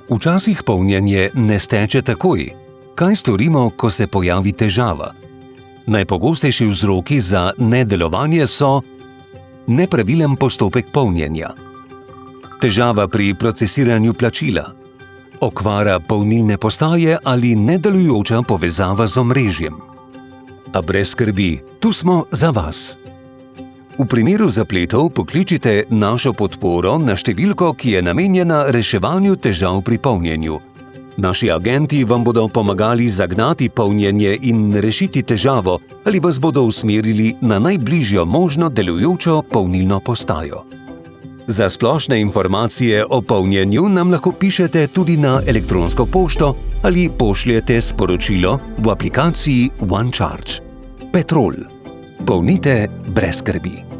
Včasih polnjenje ne steče takoj. Kaj storimo, ko se pojavi težava? Najpogostejši vzroki za nedelovanje so nepravilen postopek polnjenja, težava pri procesiranju plačila, okvara polnilne postaje ali nedelujoča povezava z omrežjem. A brez skrbi, tu smo za vas. V primeru zapletov pokličite našo podporo na številko, ki je namenjena reševanju težav pri polnjenju. Naši agenti vam bodo pomagali zagnati polnjenje in rešiti težavo ali vas bodo usmerili na najbližjo možno delujočo polnilno postajo. Za splošne informacije o polnjenju nam lahko pišete tudi na elektronsko pošto ali pošljete sporočilo v aplikaciji OneCharge. Petrol. Polnite brez skrbi.